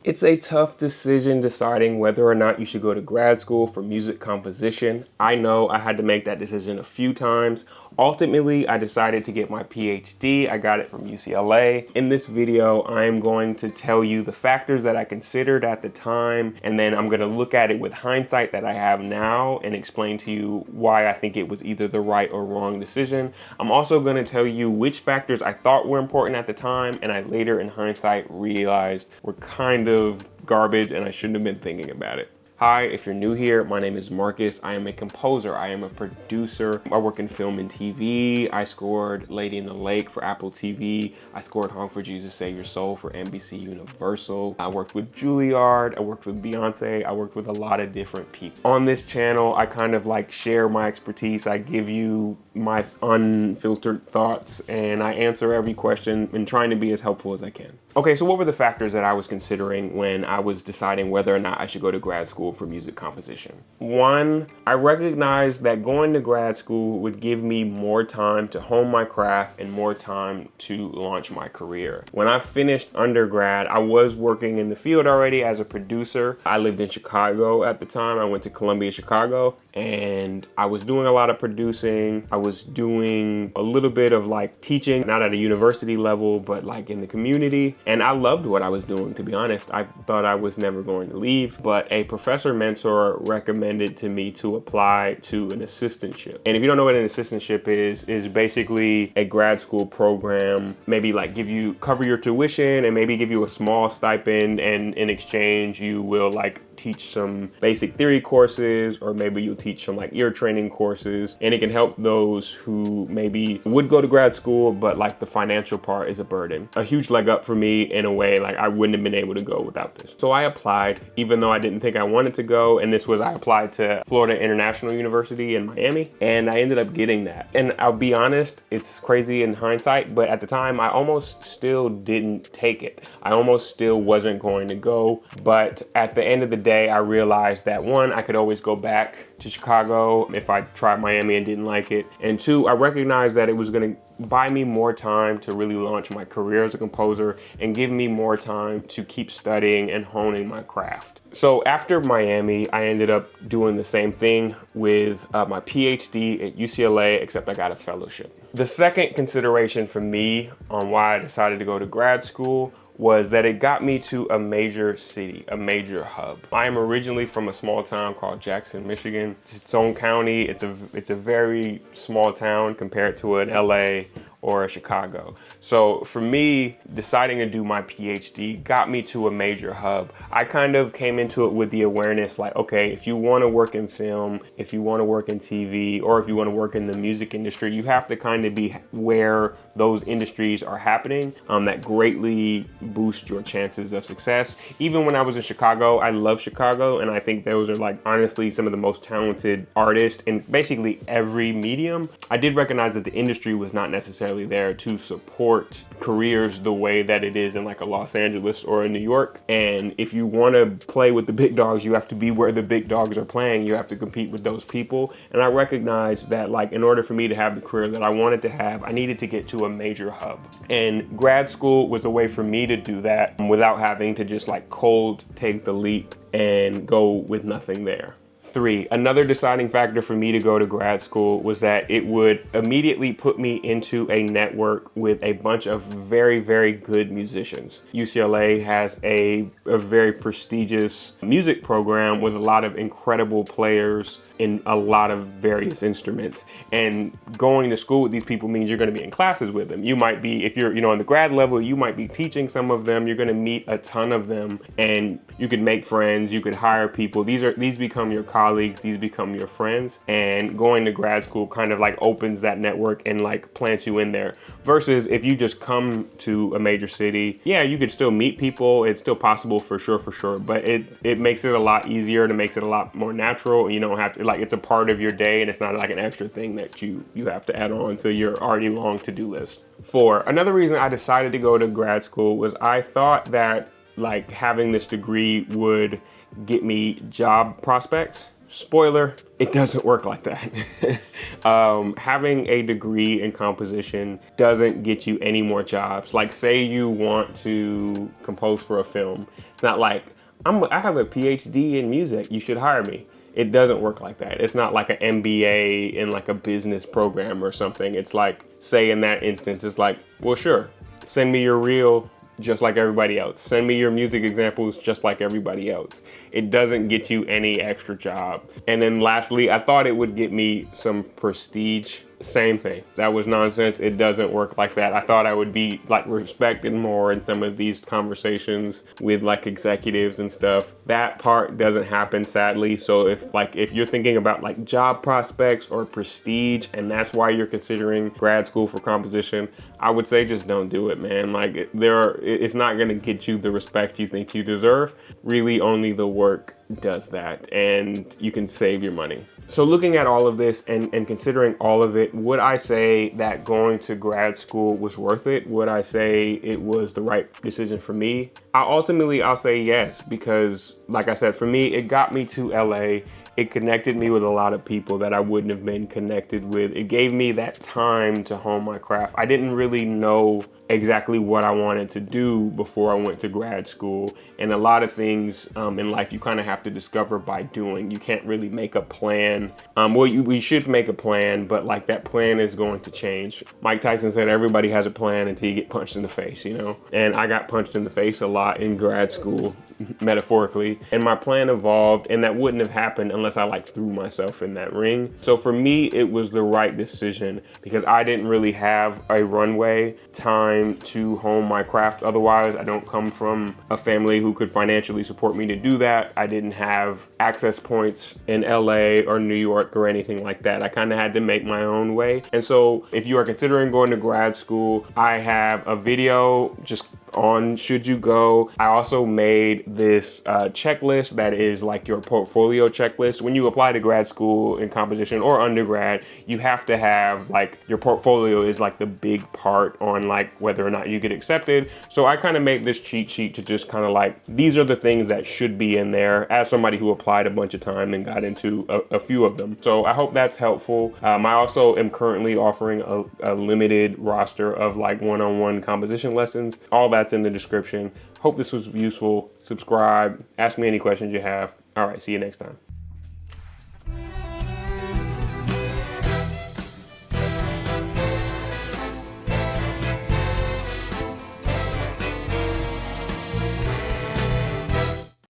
It's a tough decision deciding whether or not you should go to grad school for music composition. I know I had to make that decision a few times. Ultimately, I decided to get my PhD. I got it from UCLA. In this video, I'm going to tell you the factors that I considered at the time, and then I'm going to look at it with hindsight that I have now and explain to you why I think it was either the right or wrong decision. I'm also going to tell you which factors I thought were important at the time and I later in hindsight realized were kind of garbage and I shouldn't have been thinking about it. Hi, if you're new here, my name is Marcus. I am a composer. I am a producer. I work in film and TV. I scored Lady in the Lake for Apple TV. I scored Home for Jesus Save Your Soul for NBC Universal. I worked with Juilliard. I worked with Beyonce. I worked with a lot of different people. On this channel, I kind of like share my expertise. I give you my unfiltered thoughts and I answer every question and trying to be as helpful as I can. Okay, so what were the factors that I was considering when I was deciding whether or not I should go to grad school for music composition? One, I recognized that going to grad school would give me more time to hone my craft and more time to launch my career. When I finished undergrad, I was working in the field already as a producer. I lived in Chicago at the time. I went to Columbia, Chicago, and I was doing a lot of producing. I was doing a little bit of like teaching, not at a university level, but like in the community. And I loved what I was doing, to be honest. I thought I was never going to leave, but a professor mentor recommended to me to apply to an assistantship. And if you don't know what an assistantship is basically a grad school program, maybe like cover your tuition and maybe give you a small stipend, and in exchange you will like teach some basic theory courses, or maybe you'll teach some like ear training courses, and it can help those who maybe would go to grad school, but like the financial part is a burden. A huge leg up for me in a way, like I wouldn't have been able to go without this. So I applied, even though I didn't think I wanted to go, and I applied to Florida International University in Miami, and I ended up getting that. And I'll be honest, it's crazy in hindsight, but at the time I almost still didn't take it. I almost still wasn't going to go, but at the end of the day, I realized that one, I could always go back to Chicago if I tried Miami and didn't like it. And two, I recognized that it was gonna buy me more time to really launch my career as a composer and give me more time to keep studying and honing my craft. So after Miami, I ended up doing the same thing with my PhD at UCLA, except I got a fellowship. The second consideration for me on why I decided to go to grad school was that it got me to a major city, a major hub. I am originally from a small town called Jackson, Michigan. It's its own county. It's a very small town compared to an LA or a Chicago. So for me, deciding to do my PhD got me to a major hub. I kind of came into it with the awareness like, okay, if you want to work in film, if you want to work in TV, or if you want to work in the music industry, you have to kind of be where those industries are happening. That greatly boosts your chances of success. Even when I was in Chicago, I love Chicago, and I think those are like honestly some of the most talented artists in basically every medium. I did recognize that the industry was not necessarily there to support careers the way that it is in like a Los Angeles or a New York. And if you want to play with the big dogs, you have to be where the big dogs are playing. You have to compete with those people. And I recognized that like in order for me to have the career that I wanted to have, I needed to get to a major hub. And grad school was a way for me to do that without having to just like cold take the leap and go with nothing there. 3, another deciding factor for me to go to grad school was that it would immediately put me into a network with a bunch of very, very good musicians. UCLA has a very prestigious music program with a lot of incredible players in a lot of various instruments. And going to school with these people means you're gonna be in classes with them. You might be, if you're on the grad level, you might be teaching some of them, you're gonna meet a ton of them, and you could make friends, you could hire people. These become your colleagues, these become your friends, and going to grad school kind of like opens that network and like plants you in there. Versus if you just come to a major city, yeah, you could still meet people, it's still possible for sure, but it makes it a lot easier and it makes it a lot more natural. You don't have to, like, it's a part of your day and it's not like an extra thing that you have to add on to your already long to-do list. 4, another reason I decided to go to grad school was I thought that like having this degree would get me job prospects. Spoiler, it doesn't work like that. Having a degree in composition doesn't get you any more jobs. Like, say you want to compose for a film. It's not like, I have a PhD in music, you should hire me. It doesn't work like that. It's not like an MBA in like a business program or something. It's like, say in that instance, it's like, well, sure, send me your reel just like everybody else. Send me your music examples just like everybody else. It doesn't get you any extra job. And then lastly, I thought it would get me some prestige. Same thing. That was nonsense. It doesn't work like that. I thought I would be like respected more in some of these conversations with like executives and stuff. That part doesn't happen, sadly. So if you're thinking about like job prospects or prestige and that's why you're considering grad school for composition, I would say just don't do it, man. Like it's not going to get you the respect you think you deserve. Really, only the work does that, and you can save your money. So looking at all of this and considering all of it, would I say that going to grad school was worth it? Would I say it was the right decision for me? I'll say yes, because like I said, for me, it got me to LA. It connected me with a lot of people that I wouldn't have been connected with. It gave me that time to hone my craft. I didn't really know exactly what I wanted to do before I went to grad school. And a lot of things in life you kind of have to discover by doing. You can't really make a plan. We should make a plan, but like that plan is going to change. Mike Tyson said everybody has a plan until you get punched in the face, you know? And I got punched in the face a lot in grad school, metaphorically, and my plan evolved, and that wouldn't have happened unless I like threw myself in that ring. So for me, it was the right decision because I didn't really have a runway time to hone my craft. Otherwise, I don't come from a family who could financially support me to do that. I didn't have access points in LA or New York or anything like that. I kind of had to make my own way. And so if you are considering going to grad school, I have a video just on should you go. I also made this checklist that is like your portfolio checklist. When you apply to grad school in composition or undergrad, you have to have like your portfolio is like the big part on like whether or not you get accepted. So I kind of made this cheat sheet to just kind of like, these are the things that should be in there as somebody who applied a bunch of time and got into a few of them. So I hope that's helpful. I also am currently offering a limited roster of like one-on-one composition lessons. All that's in the description. Hope this was useful. Subscribe, ask me any questions you have. All right, see you next time.